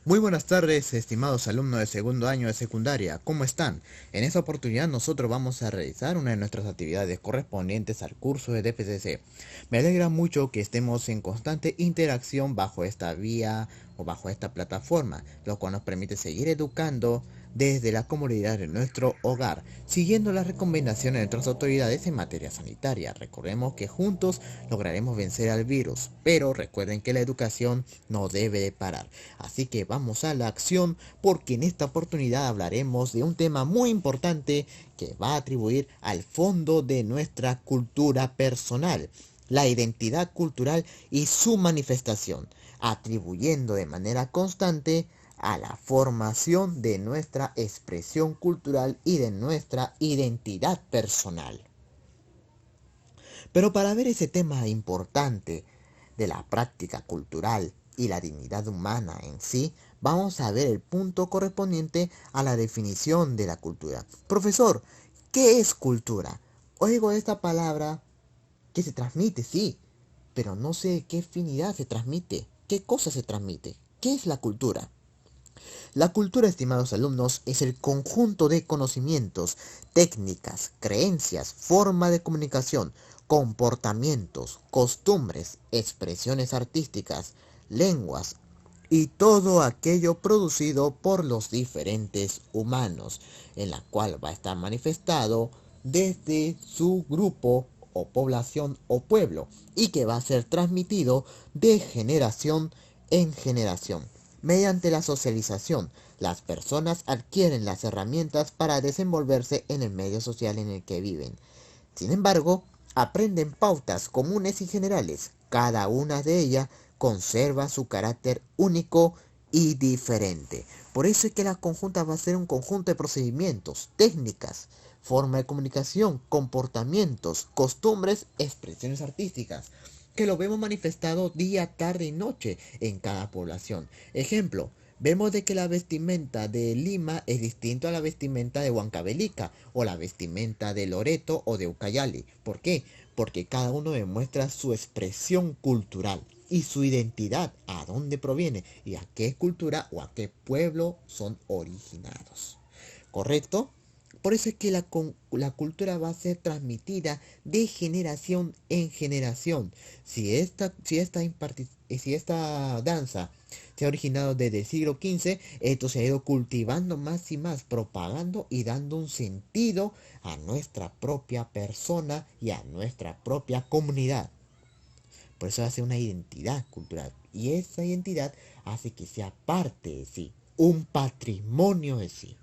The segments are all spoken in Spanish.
Muy buenas tardes, estimados alumnos de segundo año de secundaria. ¿Cómo están? En esta oportunidad nosotros vamos a realizar una de nuestras actividades correspondientes al curso de DPCC. Me alegra mucho que estemos en constante interacción bajo esta vía o bajo esta plataforma, lo cual nos permite seguir educando desde la comodidad de nuestro hogar, siguiendo las recomendaciones de nuestras autoridades en materia sanitaria. Recordemos que juntos lograremos vencer al virus, pero recuerden que la educación no debe de parar. Así que vamos a la acción porque en esta oportunidad hablaremos de un tema muy importante que va a atribuir al fondo de nuestra cultura personal, la identidad cultural y su manifestación, atribuyendo de manera constante a la formación de nuestra expresión cultural y de nuestra identidad personal. Pero para ver ese tema importante de la práctica cultural y la dignidad humana en sí, vamos a ver el punto correspondiente a la definición de la cultura. Profesor, ¿qué es cultura? Oigo esta palabra que se transmite, sí, pero no sé qué afinidad se transmite, qué cosa se transmite, qué es la cultura. La cultura, estimados alumnos, es el conjunto de conocimientos, técnicas, creencias, forma de comunicación, comportamientos, costumbres, expresiones artísticas, lenguas y todo aquello producido por los diferentes humanos, en la cual va a estar manifestado desde su grupo o población o pueblo y que va a ser transmitido de generación en generación. Mediante la socialización, las personas adquieren las herramientas para desenvolverse en el medio social en el que viven. Sin embargo, aprenden pautas comunes y generales. Cada una de ellas conserva su carácter único y diferente. Por eso es que la conjunta va a ser un conjunto de procedimientos, técnicas, forma de comunicación, comportamientos, costumbres, expresiones artísticas, que lo vemos manifestado día, tarde y noche en cada población. Ejemplo, vemos de que la vestimenta de Lima es distinto a la vestimenta de Huancavelica o la vestimenta de Loreto o de Ucayali. ¿Por qué? Porque cada uno demuestra su expresión cultural y su identidad, a dónde proviene y a qué cultura o a qué pueblo son originados. ¿Correcto? Por eso es que la cultura va a ser transmitida de generación en generación. Si esta danza se ha originado desde el siglo XV, esto se ha ido cultivando más y más, propagando y dando un sentido a nuestra propia persona y a nuestra propia comunidad. Por eso hace una identidad cultural. Y esa identidad hace que sea parte de sí, un patrimonio de sí.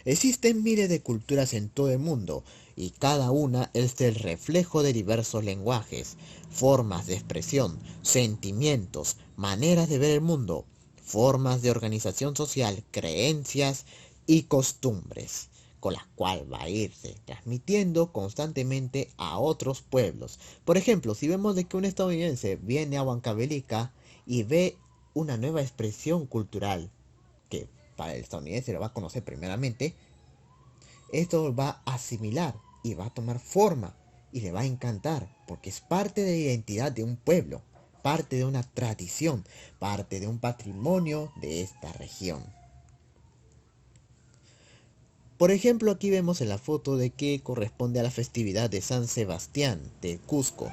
Existen miles de culturas en todo el mundo y cada una es el reflejo de diversos lenguajes, formas de expresión, sentimientos, maneras de ver el mundo, formas de organización social, creencias y costumbres, con las cuales va a irse transmitiendo constantemente a otros pueblos. Por ejemplo, si vemos de que un estadounidense viene a Huancavelica y ve una nueva expresión cultural, que para el estadounidense lo va a conocer primeramente, esto va a asimilar y va a tomar forma y le va a encantar porque es parte de la identidad de un pueblo, parte de una tradición, parte de un patrimonio de esta región. Por ejemplo, aquí vemos en la foto de que corresponde a la festividad de San Sebastián de Cusco,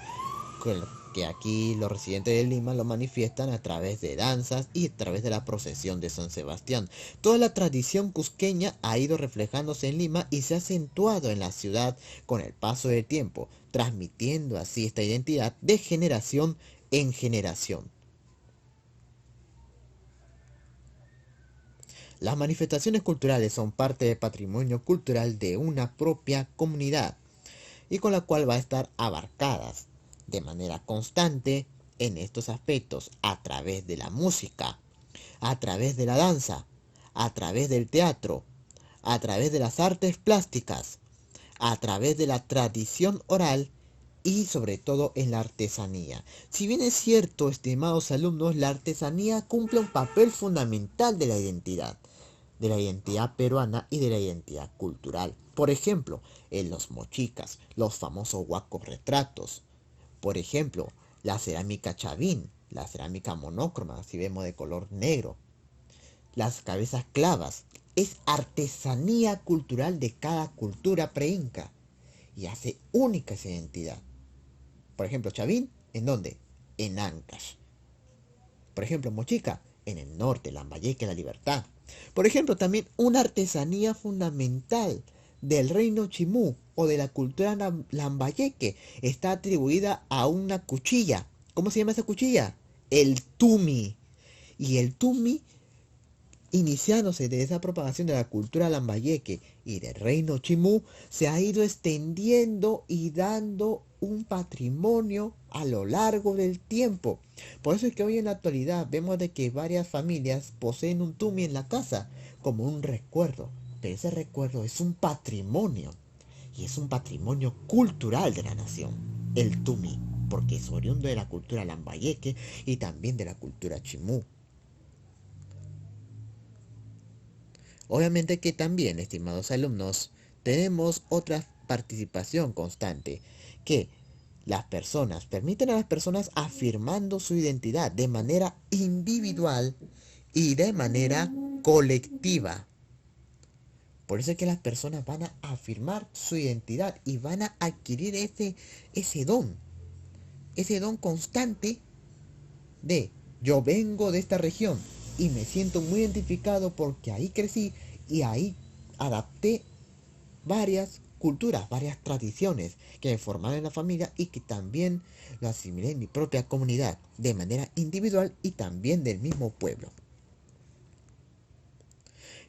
que aquí los residentes de Lima lo manifiestan a través de danzas y a través de la procesión de San Sebastián. Toda la tradición cusqueña ha ido reflejándose en Lima y se ha acentuado en la ciudad con el paso del tiempo, transmitiendo así esta identidad de generación en generación. Las manifestaciones culturales son parte del patrimonio cultural de una propia comunidad y con la cual va a estar abarcadas de manera constante en estos aspectos a través de la música, a través de la danza, a través del teatro, a través de las artes plásticas, a través de la tradición oral y sobre todo en la artesanía. Si bien es cierto, estimados alumnos, la artesanía cumple un papel fundamental de la identidad peruana y de la identidad cultural. Por ejemplo, en los mochicas, los famosos huacos retratos. Por ejemplo, la cerámica chavín, la cerámica monócroma, si vemos de color negro, las cabezas clavas, es artesanía cultural de cada cultura preinca y hace única esa identidad. Por ejemplo, chavín, ¿en dónde? En Ancash. Por ejemplo, mochica, en el norte, Lambayeque, La Libertad. Por ejemplo, también una artesanía fundamental del reino Chimú o de la cultura Lambayeque está atribuida a una cuchilla. ¿Cómo se llama esa cuchilla? El tumi. Y el tumi, iniciándose de esa propagación de la cultura lambayeque y del reino Chimú, se ha ido extendiendo y dando un patrimonio a lo largo del tiempo. Por eso es que hoy en la actualidad vemos de que varias familias poseen un tumi en la casa como un recuerdo, pero ese recuerdo es un patrimonio y es un patrimonio cultural de la nación, el tumi, porque es oriundo de la cultura lambayeque y también de la cultura Chimú. Obviamente que también, estimados alumnos, tenemos otra participación constante, que las personas permiten a las personas afirmando su identidad de manera individual y de manera colectiva. Por eso es que las personas van a afirmar su identidad y van a adquirir ese don constante de yo vengo de esta región y me siento muy identificado porque ahí crecí y ahí adapté varias culturas, varias tradiciones que me formaron en la familia y que también lo asimilé en mi propia comunidad de manera individual y también del mismo pueblo.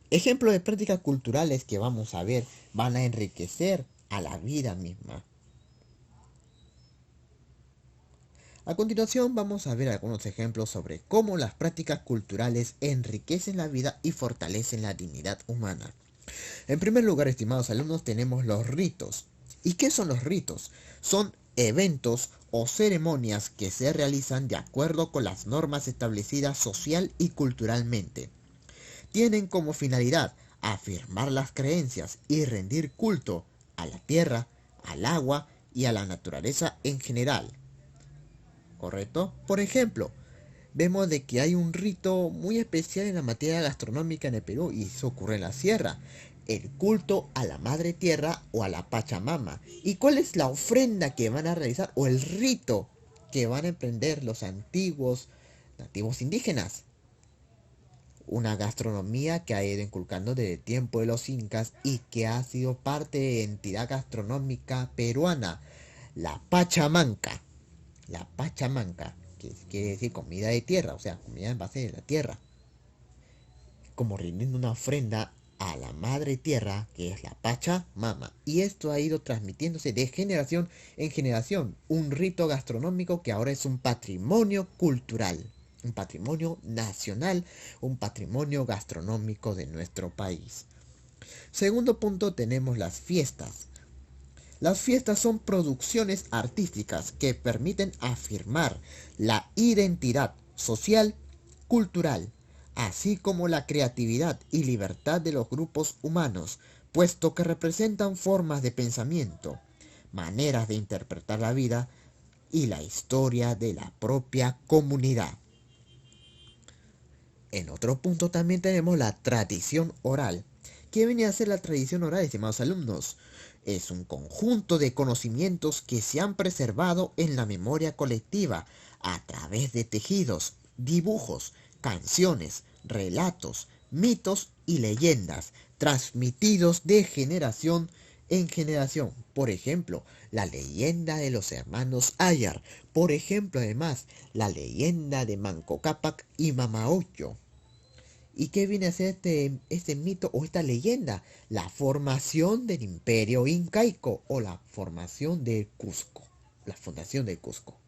Ejemplos de prácticas culturales que vamos a ver van a enriquecer a la vida misma. A continuación vamos a ver algunos ejemplos sobre cómo las prácticas culturales enriquecen la vida y fortalecen la dignidad humana. En primer lugar, estimados alumnos, tenemos los ritos. ¿Y qué son los ritos? Son eventos o ceremonias que se realizan de acuerdo con las normas establecidas social y culturalmente. Tienen como finalidad afirmar las creencias y rendir culto a la tierra, al agua y a la naturaleza en general. ¿Correcto? Por ejemplo, vemos de que hay un rito muy especial en la materia gastronómica en el Perú y eso ocurre en la sierra. El culto a la madre tierra o a la Pachamama. ¿Y cuál es la ofrenda que van a realizar o el rito que van a emprender los antiguos nativos indígenas? Una gastronomía que ha ido inculcando desde el tiempo de los incas y que ha sido parte de la identidad gastronómica peruana, la pachamanca. La pachamanca, que quiere decir comida de tierra, o sea, comida en base de la tierra. Como rindiendo una ofrenda a la madre tierra, que es la Pachamama. Y esto ha ido transmitiéndose de generación en generación. Un rito gastronómico que ahora es un patrimonio cultural, un patrimonio nacional, un patrimonio gastronómico de nuestro país. Segundo punto, tenemos las fiestas. Las fiestas son producciones artísticas que permiten afirmar la identidad social, cultural, así como la creatividad y libertad de los grupos humanos, puesto que representan formas de pensamiento, maneras de interpretar la vida y la historia de la propia comunidad. En otro punto también tenemos la tradición oral. ¿Qué viene a ser la tradición oral, estimados alumnos? Es un conjunto de conocimientos que se han preservado en la memoria colectiva a través de tejidos, dibujos, canciones, relatos, mitos y leyendas, transmitidos de generación en generación. Por ejemplo, la leyenda de los hermanos Ayar. Por ejemplo, además, la leyenda de Manco Cápac y Mamaocho. ¿Y qué viene a ser este mito o esta leyenda? La formación del imperio incaico o la formación de Cusco, la fundación de Cusco.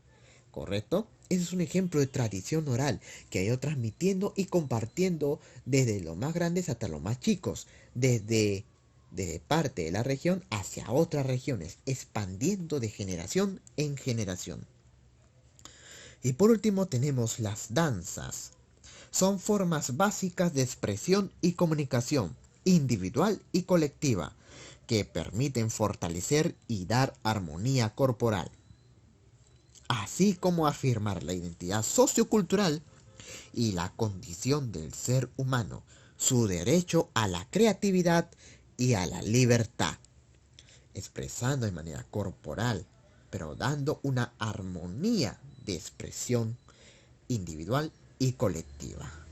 ¿Correcto? Ese es un ejemplo de tradición oral que ha ido transmitiendo y compartiendo desde los más grandes hasta los más chicos, desde parte de la región hacia otras regiones, expandiendo de generación en generación. Y por último tenemos las danzas. Son formas básicas de expresión y comunicación, individual y colectiva, que permiten fortalecer y dar armonía corporal. así como afirmar la identidad sociocultural y la condición del ser humano, su derecho a la creatividad y a la libertad, expresando de manera corporal, pero dando una armonía de expresión individual y colectiva.